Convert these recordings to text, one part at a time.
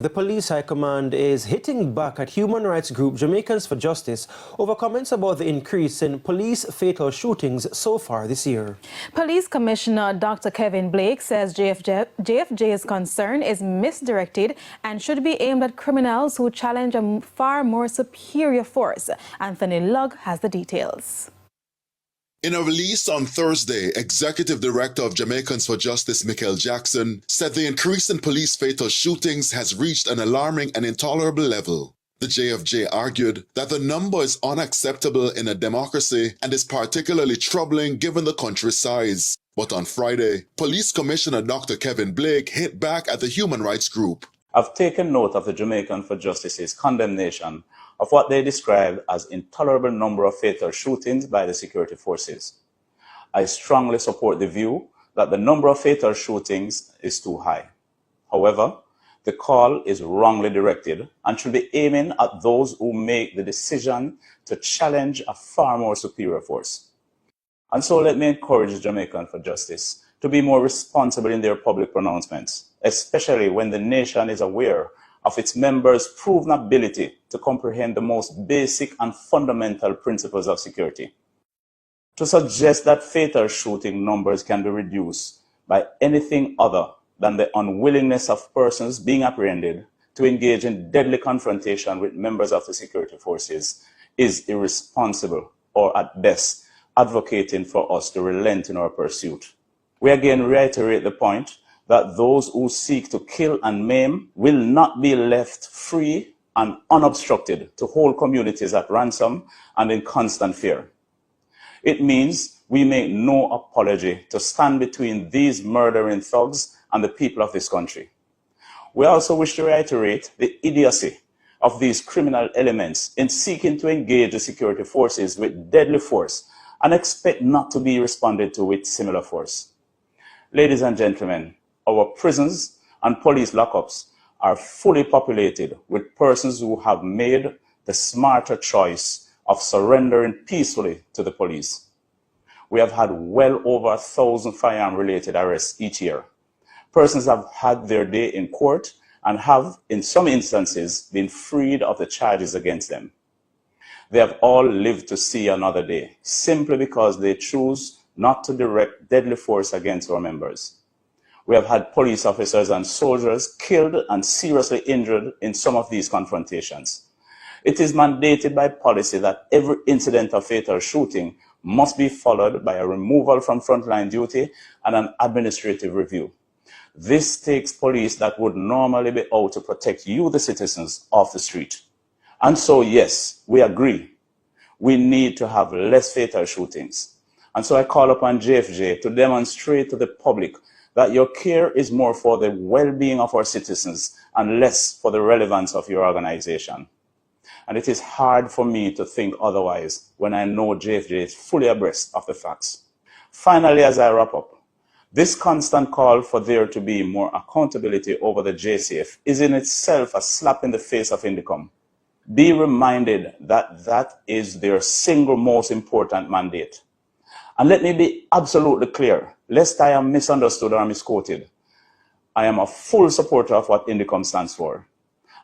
The police high command is hitting back at human rights group Jamaicans for Justice over comments about the increase in police fatal shootings so far this year. Police Commissioner Dr. Kevin Blake says JFJ's concern is misdirected and should be aimed at criminals who challenge a far more superior force. Anthony Lugg has the details. In a release on Thursday, Executive Director of Jamaicans for Justice Mickel Jackson said the increase in police fatal shootings has reached an alarming and intolerable level. The JFJ argued that the number is unacceptable in a democracy and is particularly troubling given the country's size. But on Friday, Police Commissioner Dr. Kevin Blake hit back at the human rights group. I've taken note of the Jamaican for Justice's condemnation of what they describe as intolerable number of fatal shootings by the security forces. I strongly support the view that the number of fatal shootings is too high. However, the call is wrongly directed and should be aiming at those who make the decision to challenge a far more superior force. And so let me encourage Jamaican for Justice to be more responsible in their public pronouncements, especially when the nation is aware of its members' proven ability to comprehend the most basic and fundamental principles of security. To suggest that fatal shooting numbers can be reduced by anything other than the unwillingness of persons being apprehended to engage in deadly confrontation with members of the security forces is irresponsible, or at best, advocating for us to relent in our pursuit. We again reiterate the point that those who seek to kill and maim will not be left free and unobstructed to hold communities at ransom and in constant fear. It means we make no apology to stand between these murdering thugs and the people of this country. We also wish to reiterate the idiocy of these criminal elements in seeking to engage the security forces with deadly force and expect not to be responded to with similar force. Ladies and gentlemen, our prisons and police lockups are fully populated with persons who have made the smarter choice of surrendering peacefully to the police. We have had well over 1,000 firearm-related arrests each year. Persons have had their day in court and have, in some instances, been freed of the charges against them. They have all lived to see another day, simply because they choose not to direct deadly force against our members. We have had police officers and soldiers killed and seriously injured in some of these confrontations. It is mandated by policy that every incident of fatal shooting must be followed by a removal from frontline duty and an administrative review. This takes police that would normally be out to protect you, the citizens, off the street. And so, yes, we agree. We need to have less fatal shootings. And so I call upon JFJ to demonstrate to the public that your care is more for the well-being of our citizens and less for the relevance of your organization. And it is hard for me to think otherwise when I know JFJ is fully abreast of the facts. Finally, as I wrap up, this constant call for there to be more accountability over the JCF is in itself a slap in the face of INDECOM. Be reminded that that is their single most important mandate. And let me be absolutely clear, lest I am misunderstood or misquoted. I am a full supporter of what INDECOM stands for.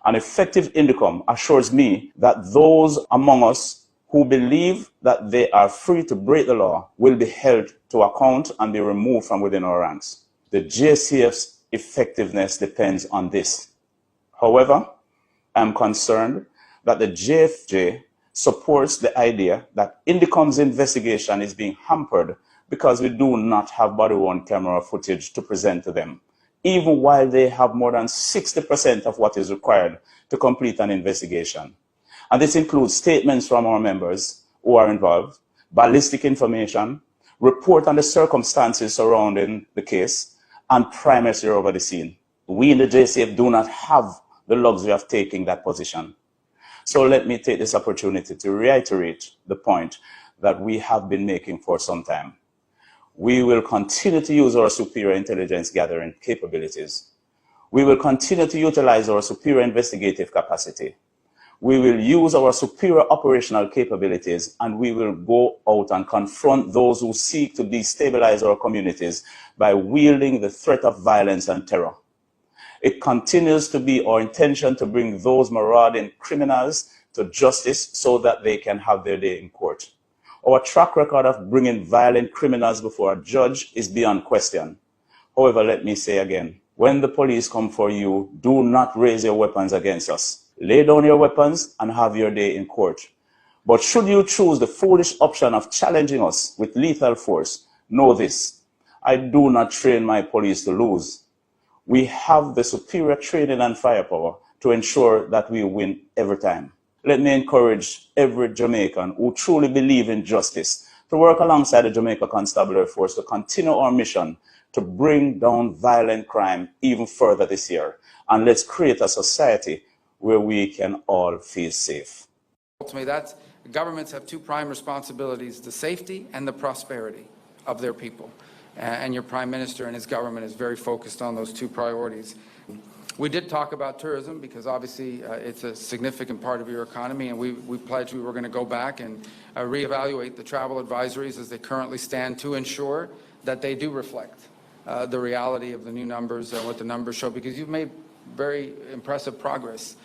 An effective INDECOM assures me that those among us who believe that they are free to break the law will be held to account and be removed from within our ranks. The JCF's effectiveness depends on this. However, I am concerned that the JFJ supports the idea that INDECOM's investigation is being hampered because we do not have body-worn camera footage to present to them, even while they have more than 60% of what is required to complete an investigation. And this includes statements from our members who are involved, ballistic information, report on the circumstances surrounding the case, and primacy over the scene. We in the JCF do not have the luxury of taking that position. So let me take this opportunity to reiterate the point that we have been making for some time. We will continue to use our superior intelligence gathering capabilities. We will continue to utilize our superior investigative capacity. We will use our superior operational capabilities, and we will go out and confront those who seek to destabilize our communities by wielding the threat of violence and terror. It continues to be our intention to bring those marauding criminals to justice so that they can have their day in court. Our track record of bringing violent criminals before a judge is beyond question. However, let me say again, when the police come for you, do not raise your weapons against us. Lay down your weapons and have your day in court. But should you choose the foolish option of challenging us with lethal force, know this: I do not train my police to lose. We have the superior training and firepower to ensure that we win every time. Let me encourage every Jamaican who truly believes in justice to work alongside the Jamaica Constabulary Force to continue our mission to bring down violent crime even further this year. And let's create a society where we can all feel safe. Ultimately, governments have two prime responsibilities: the safety and the prosperity of their people. And your Prime Minister and his government is very focused on those two priorities. We did talk about tourism because obviously it's a significant part of your economy, and we pledged we were going to go back and reevaluate the travel advisories as they currently stand to ensure that they do reflect the reality of the new numbers and what the numbers show, because you've made very impressive progress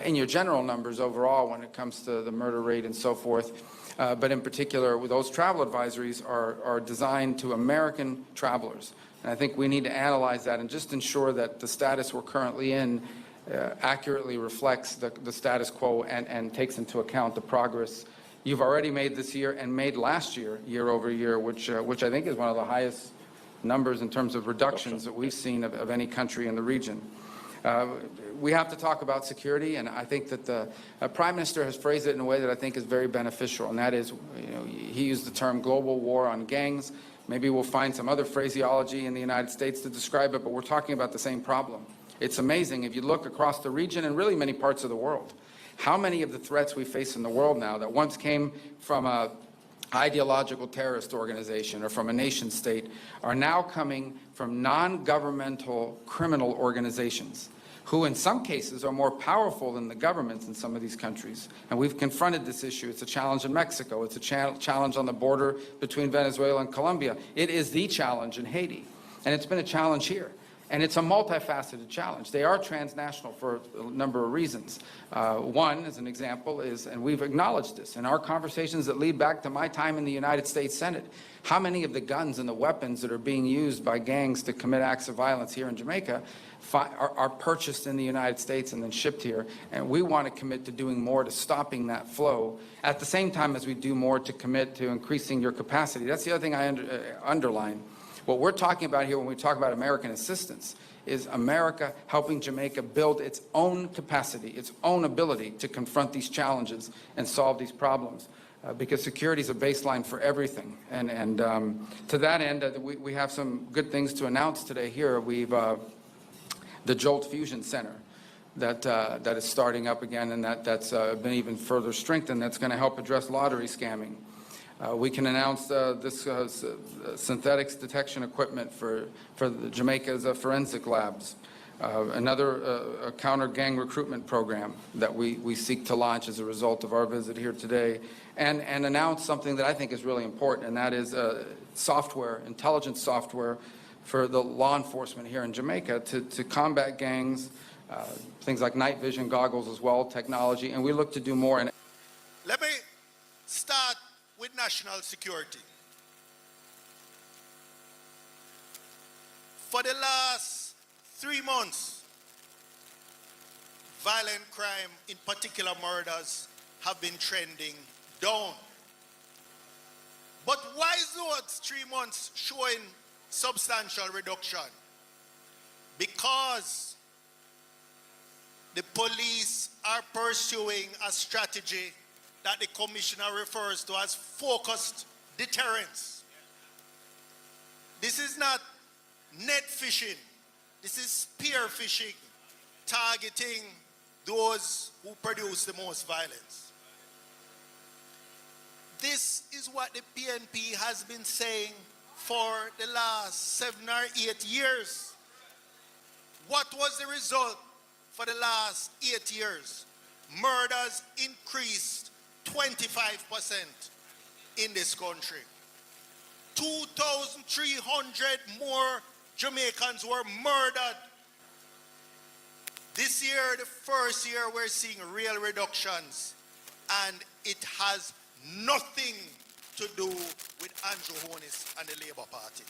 in your general numbers overall when it comes to the murder rate and so forth. But in particular, with those travel advisories are designed to American travelers. And I think we need to analyze that and just ensure that the status we're currently in accurately reflects the status quo and takes into account the progress you've already made this year and made last year, year over year, which I think is one of the highest numbers in terms of reductions that we've seen of any country in the region. We have to talk about security, and I think that the Prime Minister has phrased it in a way that I think is very beneficial, and that is, he used the term global war on gangs. Maybe we'll find some other phraseology in the United States to describe it, but we're talking about the same problem. It's amazing, if you look across the region and really many parts of the world, how many of the threats we face in the world now that once came from a ideological terrorist organization or from a nation state are now coming from non-governmental criminal organizations who in some cases are more powerful than the governments in some of these countries. And we've confronted this issue. It's a challenge in Mexico. It's a challenge on the border between Venezuela and Colombia. It is the challenge in Haiti. And it's been a challenge here. And it's a multifaceted challenge. They are transnational for a number of reasons. One, as an example, is, and we've acknowledged this, in our conversations that lead back to my time in the United States Senate, how many of the guns and the weapons that are being used by gangs to commit acts of violence here in Jamaica are purchased in the United States and then shipped here. And we want to commit to doing more to stopping that flow at the same time as we do more to commit to increasing your capacity. That's the other thing I underline. What we're talking about here when we talk about American assistance is America helping Jamaica build its own capacity, its own ability to confront these challenges and solve these problems. Because security is a baseline for everything. And to that end, we have some good things to announce today here. We've the Jolt Fusion Center that is starting up again, and that's been even further strengthened. That's going to help address lottery scamming. We can announce this synthetics detection equipment for Jamaica's forensic labs. Another counter-gang recruitment program that we seek to launch as a result of our visit here today, and announce something that I think is really important, and that is software, intelligence software for the law enforcement here in Jamaica to combat gangs, things like night vision goggles as well, technology, and we look to do more. Let me start with national security. For the last 3 months, violent crime, in particular murders, have been trending down. But why is those 3 months showing substantial reduction? Because the police are pursuing a strategy that the commissioner refers to as focused deterrence. This is not net fishing. This is spear fishing, targeting those who produce the most violence. This is what the PNP has been saying for the last 7 or 8 years. What was the result for the last 8 years? Murders increased 25% in this country. 2,300 more Jamaicans were murdered This year, the first year, we're seeing real reductions, and it has nothing to do with Andrew Holness and the Labour Party.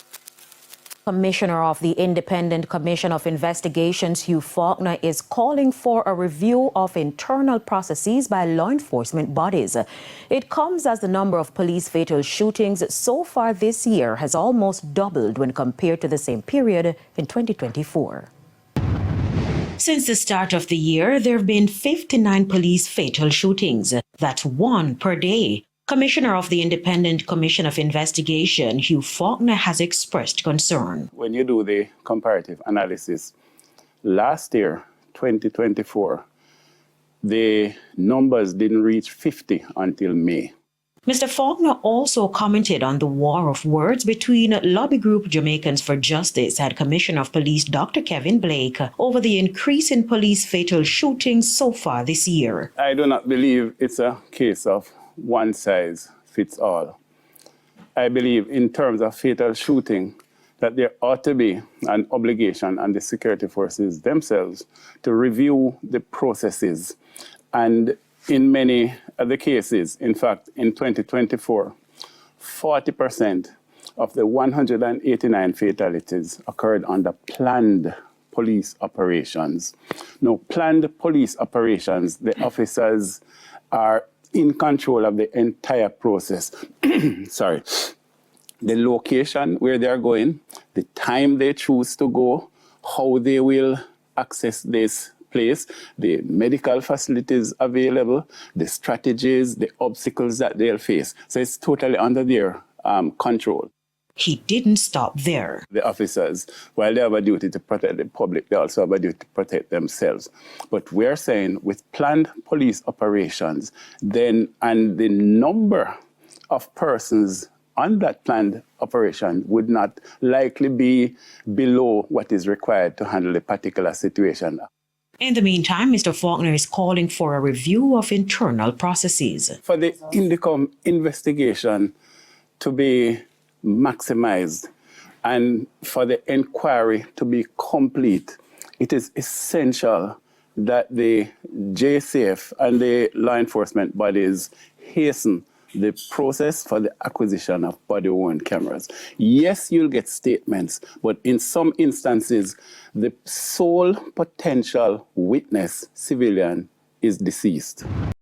Commissioner of the Independent Commission of Investigations, Hugh Faulkner, is calling for a review of internal processes by law enforcement bodies. It comes as the number of police fatal shootings so far this year has almost doubled when compared to the same period in 2024. Since the start of the year, there have been 59 police fatal shootings. That's one per day. Commissioner of the Independent Commission of Investigation, Hugh Faulkner, has expressed concern. When you do the comparative analysis, last year, 2024, the numbers didn't reach 50 until May. Mr. Faulkner also commented on the war of words between lobby group Jamaicans for Justice and Commissioner of Police Dr. Kevin Blake over the increase in police fatal shootings so far this year. I do not believe it's a case of one size fits all. I believe in terms of fatal shooting that there ought to be an obligation on the security forces themselves to review the processes. And in many of the cases, in fact, in 2024, 40% of the 189 fatalities occurred under planned police operations. Now, planned police operations, the officers are in control of the entire process. Sorry. The location where they are going, the time they choose to go, how they will access this place, the medical facilities available, the strategies, the obstacles that they'll face. So it's totally under their control. He didn't stop there. The officers, while they have a duty to protect the public, they also have a duty to protect themselves. But we're saying with planned police operations, then, and the number of persons on that planned operation would not likely be below what is required to handle a particular situation. In the meantime, Mr. Faulkner is calling for a review of internal processes. For the INDECOM investigation to be maximized and for the inquiry to be complete, it is essential that the JCF and the law enforcement bodies hasten the process for the acquisition of body-worn cameras. Yes, you'll get statements, but in some instances, the sole potential witness, civilian, is deceased.